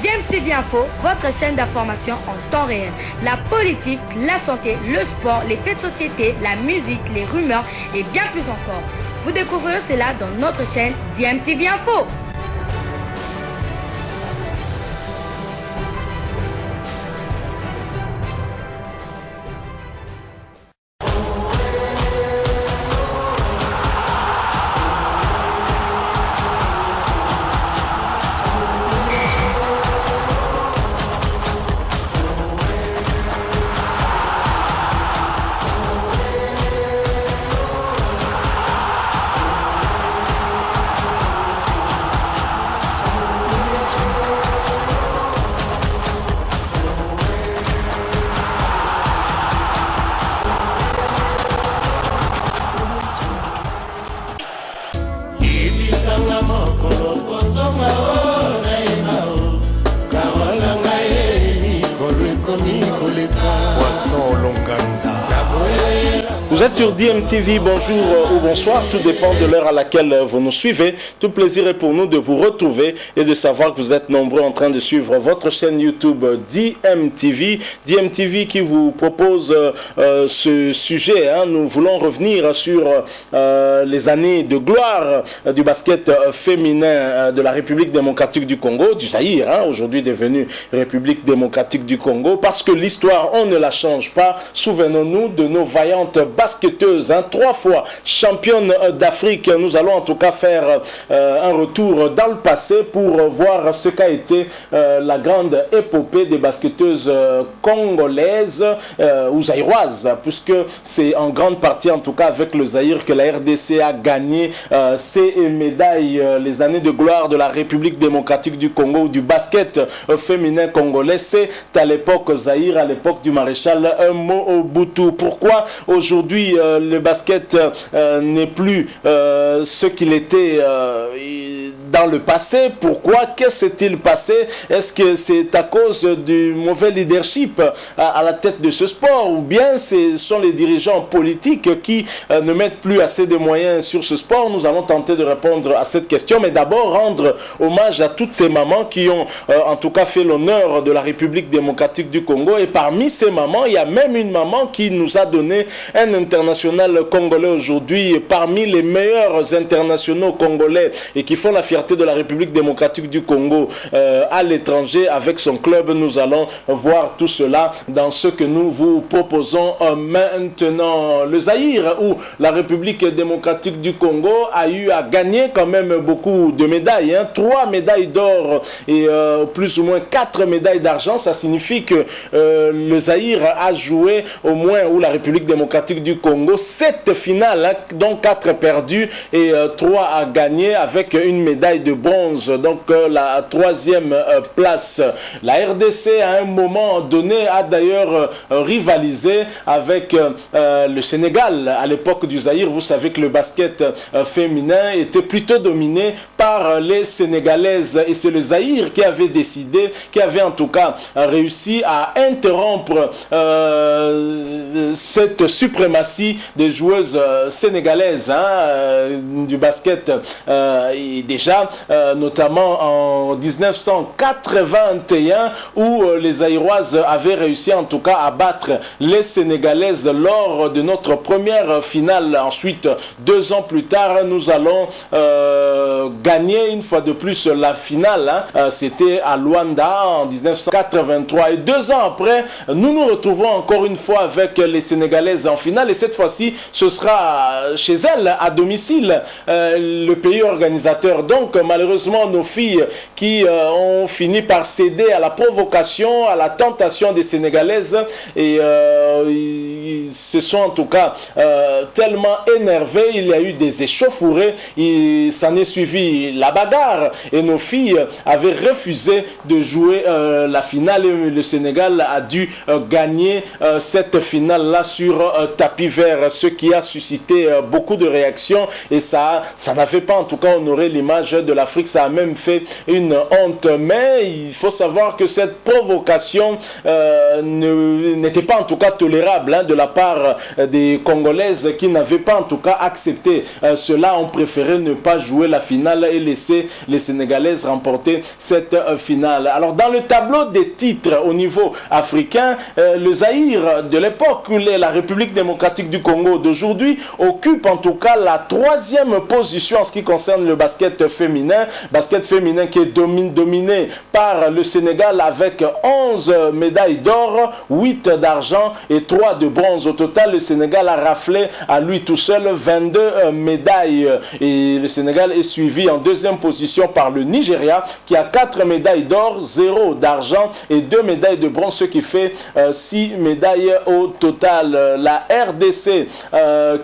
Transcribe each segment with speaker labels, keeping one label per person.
Speaker 1: DMTV Info, votre chaîne d'information en temps réel. La politique, la santé, le sport, les faits de société, la musique, les rumeurs et bien plus encore. Vous découvrirez cela dans notre chaîne DMTV Info.
Speaker 2: Vous êtes sur DMTV, bonjour ou bonsoir, tout dépend de l'heure à laquelle vous nous suivez. Tout plaisir est pour nous de vous retrouver et de savoir que vous êtes nombreux en train de suivre votre chaîne YouTube DMTV. DMTV qui vous propose ce sujet. Nous voulons revenir sur les années de gloire du basket féminin de la République démocratique du Congo, du Zaïre, aujourd'hui devenu République démocratique du Congo, parce que l'histoire, on ne la change pas. Souvenons-nous de nos vaillantes basketteuse, 3 fois championne d'Afrique. Nous allons en tout cas faire un retour dans le passé pour voir ce qu'a été la grande épopée des basketteuses congolaises ou zaïroises, puisque c'est en grande partie en tout cas avec le Zaïre que la RDC a gagné ces médailles, les années de gloire de la République démocratique du Congo, du basket féminin congolais. C'est à l'époque Zaïre, à l'époque du maréchal Mobutu. Pourquoi aujourd'hui le basket n'est plus ce qu'il était dans le passé? Pourquoi? Qu'est-ce qui s'est-il passé? Est-ce que c'est à cause du mauvais leadership à la tête de ce sport, ou bien ce sont les dirigeants politiques qui ne mettent plus assez de moyens sur ce sport? Nous allons tenter de répondre à cette question, mais d'abord rendre hommage à toutes ces mamans qui ont en tout cas fait l'honneur de la République démocratique du Congo. Et parmi ces mamans, il y a même une maman qui nous a donné un international congolais aujourd'hui, parmi les meilleurs internationaux congolais et qui font la fierté de la République démocratique du Congo à l'étranger avec son club. Nous allons voir tout cela dans ce que nous vous proposons maintenant. Le Zaïre, où la République démocratique du Congo a eu à gagner quand même beaucoup de médailles, 3 médailles d'or et plus ou moins 4 médailles d'argent. Ça signifie que le Zaïre a joué au moins, ou la République démocratique du Congo, 7 finales, dont 4 perdues et 3 à gagner, avec une médaille de bronze, donc la 3e place. La RDC à un moment donné a d'ailleurs rivalisé avec le Sénégal. À l'époque du Zaïre, vous savez que le basket féminin était plutôt dominé par les Sénégalaises, et c'est le Zaïre qui avait décidé, qui avait en tout cas réussi à interrompre cette suprématie des joueuses sénégalaises du basket, et déjà notamment en 1981, où les Zaïroises avaient réussi en tout cas à battre les Sénégalaises lors de notre première finale. Ensuite, 2 ans plus tard, nous allons gagner une fois de plus la finale. C'était à Luanda en 1983, et 2 ans après, nous nous retrouvons encore une fois avec les Sénégalaises en finale, et cette fois-ci ce sera chez elles, à domicile, le pays organisateur. Donc malheureusement, nos filles qui ont fini par céder à la provocation, à la tentation des Sénégalaises, et ils se sont en tout cas tellement énervés. Il y a eu des échauffourées, il s'en est suivi la bagarre, et nos filles avaient refusé de jouer la finale, et le Sénégal a dû gagner cette finale-là sur tapis vert, ce qui a suscité beaucoup de réactions, et ça n'avait pas en tout cas honoré l'image titre de l'Afrique. Ça a même fait une honte. Mais il faut savoir que cette provocation n'était pas en tout cas tolérable de la part des Congolaises qui n'avaient pas en tout cas accepté cela. Ont préféré ne pas jouer la finale et laisser les Sénégalaises remporter cette finale. Alors dans le tableau des titres au niveau africain, le Zaïre de l'époque, la République démocratique du Congo d'aujourd'hui, occupe en tout cas la 3e position en ce qui concerne le basket féminin qui est dominé par le Sénégal avec 11 médailles d'or, 8 d'argent et 3 de bronze. Au total, le Sénégal a raflé à lui tout seul 22 médailles et le Sénégal est suivi en 2e position par le Nigeria qui a 4 médailles d'or, 0 d'argent et 2 médailles de bronze, ce qui fait 6 médailles au total. La RDC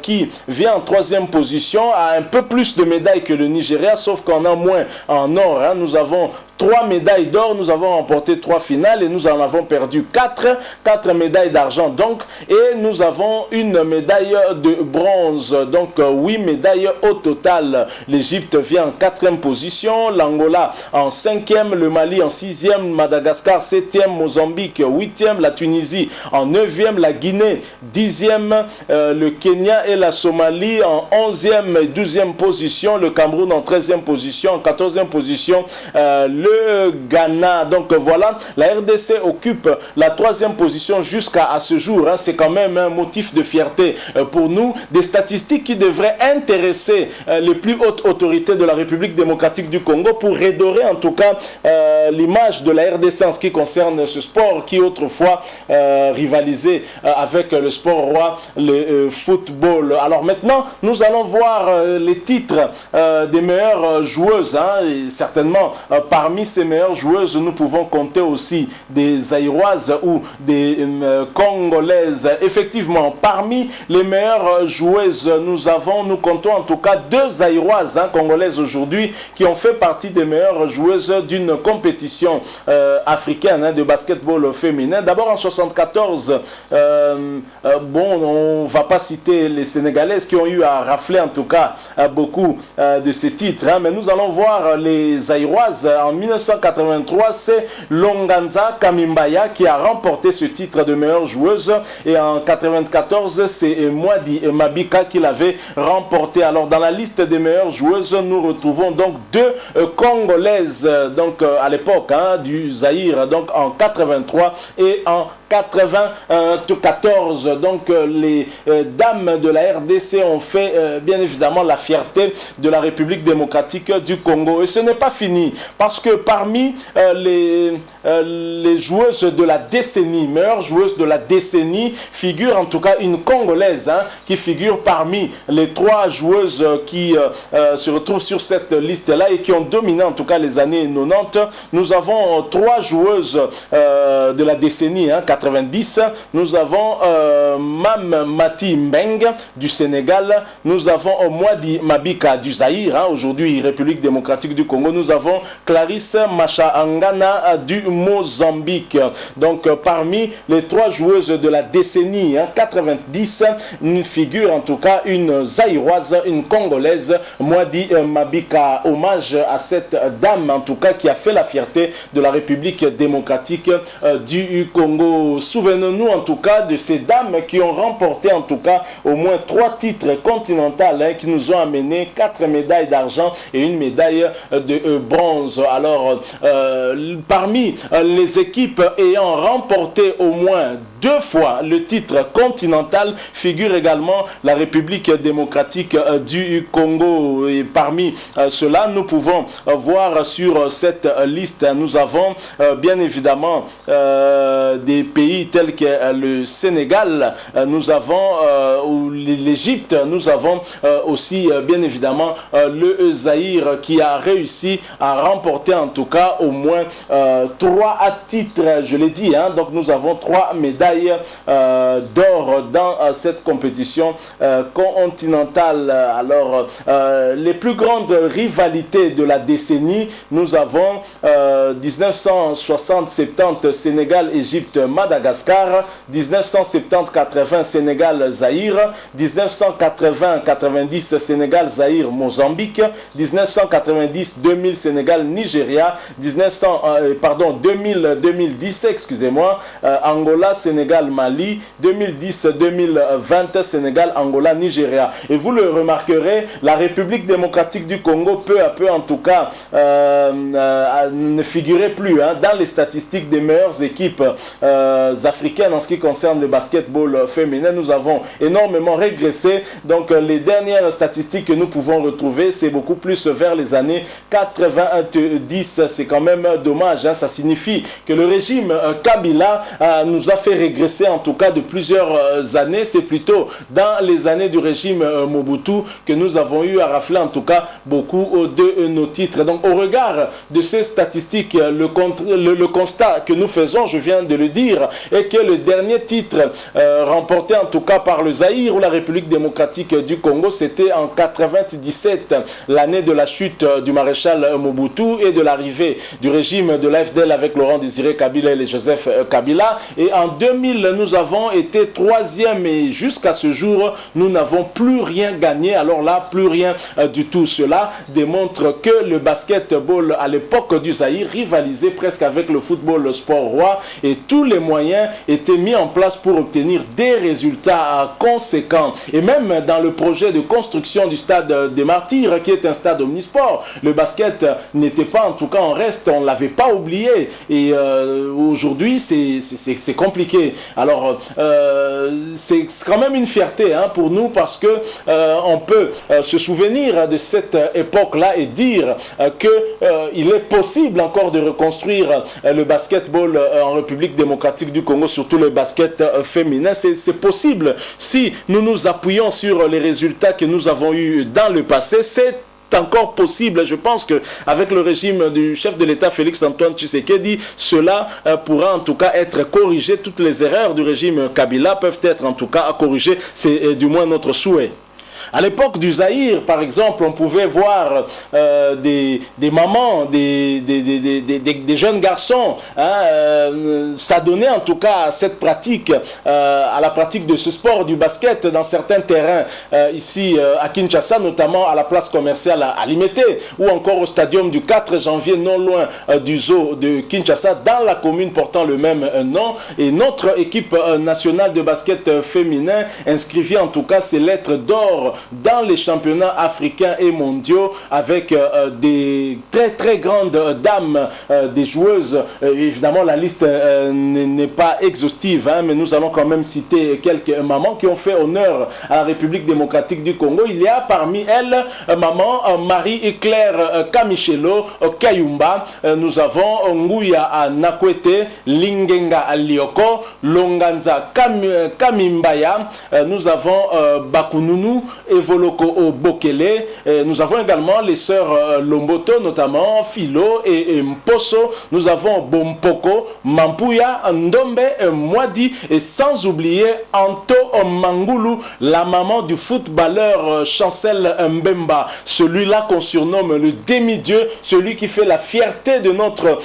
Speaker 2: qui vient en 3e position a un peu plus de médailles que le Nigeria, sauf qu'on a moins en or. Nous avons 3 médailles d'or, nous avons remporté 3 finales et nous en avons perdu 4 médailles d'argent donc, et nous avons une médaille de bronze, donc 8 médailles au total. L'Égypte vient en 4e position, l'Angola en 5e, le Mali en 6e, Madagascar 7e, Mozambique 8e, la Tunisie en 9e, la Guinée 10e, le Kenya et la Somalie en 11e et 12e position, le Cameroun en 13e position, en 14e position le Ghana. Donc voilà, la RDC occupe la 3e position jusqu'à ce jour. C'est quand même un motif de fierté pour nous. Des statistiques qui devraient intéresser les plus hautes autorités de la République démocratique du Congo pour redorer en tout cas l'image de la RDC en ce qui concerne ce sport qui autrefois rivalisait avec le sport roi, le football. Alors maintenant, nous allons voir les titres des meilleures joueuses. Et certainement, parmi ces meilleures joueuses, nous pouvons compter aussi des Zaïroises ou des Congolaises. Effectivement, parmi les meilleures joueuses, nous comptons en tout cas 2 Zaïroises congolaises aujourd'hui qui ont fait partie des meilleures joueuses d'une compétition africaine de basketball féminin. D'abord en 74, on ne va pas citer les Sénégalaises qui ont eu à rafler en tout cas beaucoup de ces titres, mais nous allons voir les Zaïroises. En 1983, c'est Longanza Kamimbaya qui a remporté ce titre de meilleure joueuse, et en 1994, c'est Mwadi Mabika qui l'avait remporté. Alors dans la liste des meilleures joueuses, nous retrouvons donc 2 Congolaises, donc à l'époque du Zaïre, donc en 83 et en 94. Donc les dames de la RDC ont fait bien évidemment la fierté de la République démocratique du Congo. Et ce n'est pas fini, parce que parmi les joueuses de la décennie, meilleures joueuses de la décennie, figure en tout cas une Congolaise qui figure parmi les 3 joueuses qui se retrouvent sur cette liste-là et qui ont dominé en tout cas les années 90. Nous avons 3 joueuses de la décennie 90. Nous avons Mam Mati Mbeng du Sénégal. Nous avons Mwadi Mabika du Zaïre, aujourd'hui République démocratique du Congo. Nous avons Clarisse Machaangana du Mozambique. Donc parmi les 3 joueuses de la décennie 90, une figure en tout cas une Zaïroise, une Congolaise, Mwadi Mabika. Hommage à cette dame en tout cas qui a fait la fierté de la République démocratique du Congo. Souvenons-nous en tout cas de ces dames qui ont remporté en tout cas au moins 3 titres continentaux qui nous ont amené 4 médailles d'argent et une médaille de bronze. Alors parmi les équipes ayant remporté au moins 2 fois le titre continental figure également la République démocratique du Congo. Et parmi cela, nous pouvons voir sur cette liste, nous avons bien évidemment des pays tels que le Sénégal, nous avons l'Égypte, nous avons aussi bien évidemment le Zaïre qui a réussi à remporter en tout cas au moins 3 titres, je l'ai dit, donc nous avons 3 médailles médailles d'or dans cette compétition continentale. Alors, les plus grandes rivalités de la décennie, nous avons 1960-70 Sénégal-Égypte, Madagascar, 1970-80 Sénégal-Zaïre, 1980-90 Sénégal-Zaïre, Mozambique, 1990-2000 Sénégal-Nigeria, 2010, excusez-moi, Angola, Sénégal, Mali, 2010-2020 Sénégal, Angola, Nigeria. Et vous le remarquerez, la République démocratique du Congo, peu à peu en tout cas, ne figurait plus dans les statistiques des meilleures équipes africaines en ce qui concerne le basketball féminin. Nous avons énormément régressé. Donc les dernières statistiques que nous pouvons retrouver, c'est beaucoup plus vers les années 90. C'est quand même dommage. Ça signifie que le régime Kabila nous a fait régresser en tout cas de plusieurs années. C'est plutôt dans les années du régime Mobutu que nous avons eu à rafler en tout cas beaucoup de nos titres. Donc au regard de ces statistiques, le constat que nous faisons, je viens de le dire, est que le dernier titre remporté en tout cas par le Zaïre ou la République démocratique du Congo, c'était en 97, l'année de la chute du maréchal Mobutu et de l'arrivée du régime de l'AFDL avec Laurent Désiré Kabila et Joseph Kabila. Et en 2000, nous avons été troisième et jusqu'à ce jour, nous n'avons plus rien gagné. Alors là, plus rien du tout. Cela démontre que le basketball à l'époque du Zaïre rivalisait presque avec le football sport roi et tous les moyens étaient mis en place pour obtenir des résultats conséquents. Et même dans le projet de construction du stade des Martyrs, qui est un stade omnisport, le basket n'était pas en tout cas en reste, on ne l'avait pas oublié. Et aujourd'hui, c'est compliqué. Alors, c'est quand même une fierté pour nous parce que on peut se souvenir de cette époque-là et dire qu'il est possible encore de reconstruire le basketball en République démocratique du Congo, surtout le basket féminin. C'est possible si nous nous appuyons sur les résultats que nous avons eus dans le passé. C'est encore possible. Je pense qu'avec le régime du chef de l'État Félix-Antoine Tshisekedi, cela pourra en tout cas être corrigé. Toutes les erreurs du régime Kabila peuvent être en tout cas corrigées. C'est du moins notre souhait. À l'époque du Zaïre, par exemple, on pouvait voir des mamans, des jeunes garçons s'adonner en tout cas à cette pratique, à la pratique de ce sport du basket dans certains terrains ici à Kinshasa, notamment à la place commerciale à Limete ou encore au stadium du 4 janvier, non loin du zoo de Kinshasa, dans la commune portant le même nom. Et notre équipe nationale de basket féminin inscrivit en tout cas ses lettres d'or dans les championnats africains et mondiaux avec des très grandes dames, des joueuses. Évidemment, la liste n'est pas exhaustive, mais nous allons quand même citer quelques mamans qui ont fait honneur à la République démocratique du Congo. Il y a parmi elles maman Marie-Claire Kamichelo Kayumba. Nous avons Nguya Nakwete, Lingenga Lioko, Longanza Kamimbaya. Nous avons Bakununu, Evoloko Bokele. Nous avons également les sœurs Lomboto, notamment Philo et Mposo. Nous avons Bompoko, Mampuya, Ndombe, Mwadi et sans oublier Anto Mangulu, la maman du footballeur Chancel Mbemba. Celui-là qu'on surnomme le demi-dieu, celui qui fait la fierté de notre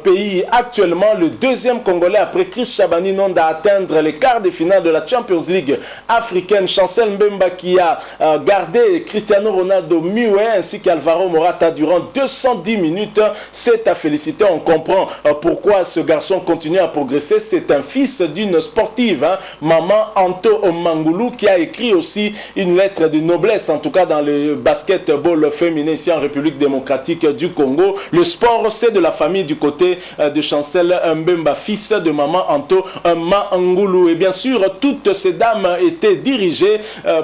Speaker 2: pays actuellement, le deuxième Congolais après Chris Chabani Nonda à atteindre les quarts de finale de la Champions League africaine. Chancel Mbemba qui a gardé Cristiano Ronaldo muet ainsi qu'Alvaro Morata durant 210 minutes. C'est à féliciter. On comprend pourquoi ce garçon continue à progresser. C'est un fils d'une sportive, maman Anto Mangulu, qui a écrit aussi une lettre de noblesse, en tout cas dans le basketball féminin ici en République démocratique du Congo. Le sport, c'est de la famille du côté de Chancel Mbemba, fils de maman Anto Mangulu. Et bien sûr, toutes ces dames étaient dirigées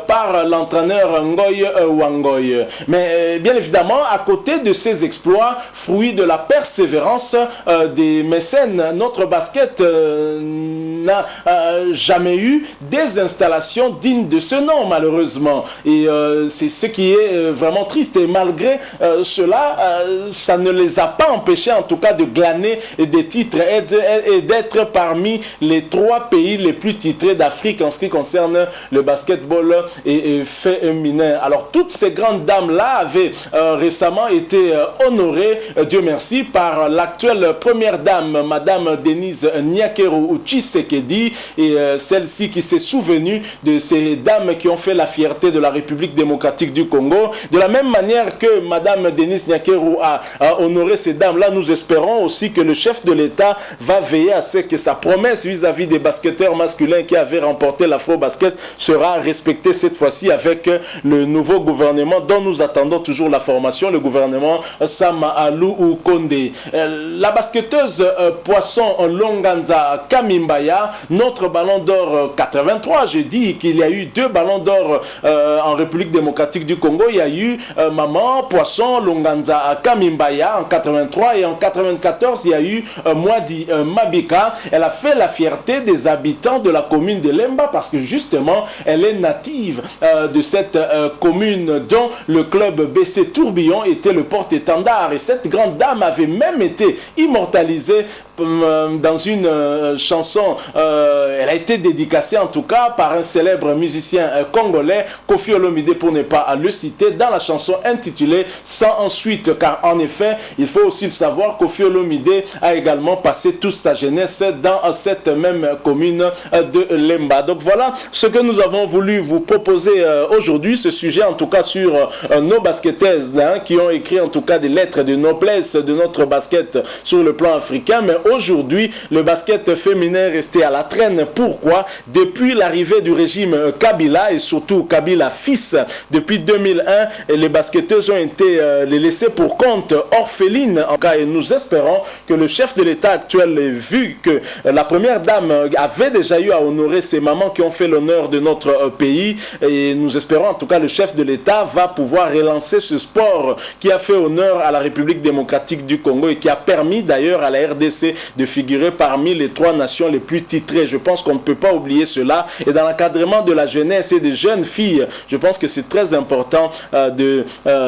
Speaker 2: par l'entraîneur l'entraîneur Ngoy Wangoy. Mais bien évidemment, à côté de ces exploits, fruit de la persévérance des mécènes, notre basket n'a jamais eu des installations dignes de ce nom, malheureusement. Et c'est ce qui est vraiment triste. Et malgré cela, ça ne les a pas empêchés, en tout cas, de glaner des titres et d'être parmi les 3 pays les plus titrés d'Afrique en ce qui concerne le basketball et féminin. Alors, toutes ces grandes dames-là avaient récemment été honorées, Dieu merci, par l'actuelle première dame, Madame Denise Nyakeru Tshisekedi, et celle-ci qui s'est souvenue de ces dames qui ont fait la fierté de la République démocratique du Congo. De la même manière que Madame Denise Nyakeru a honoré ces dames-là, nous espérons aussi que le chef de l'État va veiller à ce que sa promesse vis-à-vis des basketteurs masculins qui avaient remporté l'Afro-Basket sera respectée cette fois-ci avec le nouveau gouvernement dont nous attendons toujours la formation, le gouvernement Sama Alou Kondé. La basketteuse poisson Longanza Kamimbaya, notre ballon d'or 83, je dis qu'il y a eu 2 ballons d'or en République démocratique du Congo. Il y a eu maman poisson Longanza Kamimbaya en 83 et en 94 il y a eu Mwadi Mabika. Elle a fait la fierté des habitants de la commune de Lemba parce que justement elle est native de cette commune dont le club BC Tourbillon était le porte-étendard, et cette grande dame avait même été immortalisée dans une chanson. Elle a été dédicacée en tout cas par un célèbre musicien congolais, Koffi Olomide pour ne pas le citer, dans la chanson intitulée Sans ensuite, car en effet il faut aussi le savoir, Koffi Olomide a également passé toute sa jeunesse dans cette même commune de Lemba. Donc voilà ce que nous avons voulu vous proposer aujourd'hui, ce sujet en tout cas sur nos basketteuses qui ont écrit en tout cas des lettres de noblesse de notre basket sur le plan africain. Mais aujourd'hui, le basket féminin est resté à la traîne. Pourquoi? Depuis l'arrivée du régime Kabila et surtout Kabila fils, depuis 2001, les basketteuses ont été laissées pour compte orphelines. En cas, et nous espérons que le chef de l'État actuel, vu que la première dame avait déjà eu à honorer ces mamans qui ont fait l'honneur de notre pays, et nous espérons en tout cas le chef de l'État va pouvoir relancer ce sport qui a fait honneur à la République démocratique du Congo et qui a permis d'ailleurs à la RDC de figurer parmi les 3 nations les plus titrées. Je pense qu'on ne peut pas oublier cela. Et dans l'encadrement de la jeunesse et des jeunes filles, je pense que c'est très important de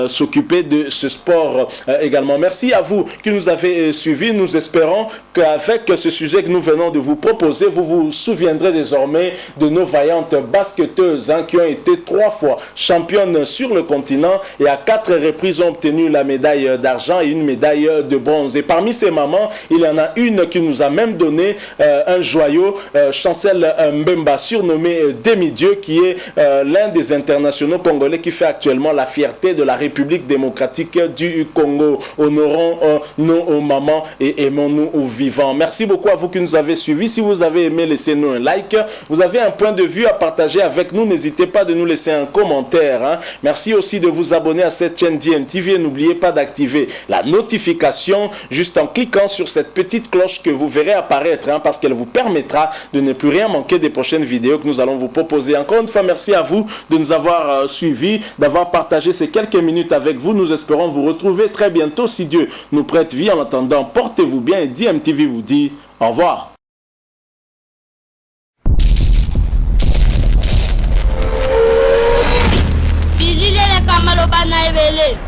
Speaker 2: s'occuper de ce sport également. Merci à vous qui nous avez suivis. Nous espérons qu'avec ce sujet que nous venons de vous proposer, vous vous souviendrez désormais de nos vaillantes basketteuses qui ont été 3 fois championnes sur le continent et à 4 reprises ont obtenu la médaille d'argent et une médaille de bronze. Et parmi ces mamans, il y en a une qui nous a même donné un joyau, Chancel Mbemba, surnommé Demi-Dieu, qui est l'un des internationaux congolais qui fait actuellement la fierté de la République démocratique du Congo. Honorons nos mamans et aimons-nous vivants. Merci beaucoup à vous qui nous avez suivis. Si vous avez aimé, laissez-nous un like. Vous avez un point de vue à partager avec nous, n'hésitez pas de nous laisser un commentaire. Merci aussi de vous abonner à cette chaîne DMTV et n'oubliez pas d'activer la notification juste en cliquant sur cette petite cloche que vous verrez apparaître parce qu'elle vous permettra de ne plus rien manquer des prochaines vidéos que nous allons vous proposer. Encore une fois, merci à vous de nous avoir suivis, d'avoir partagé ces quelques minutes avec vous. Nous espérons vous retrouver très bientôt si Dieu nous prête vie. En attendant, portez-vous bien et DMTV vous dit au revoir.
Speaker 3: Bilile le kamalo bana ebele.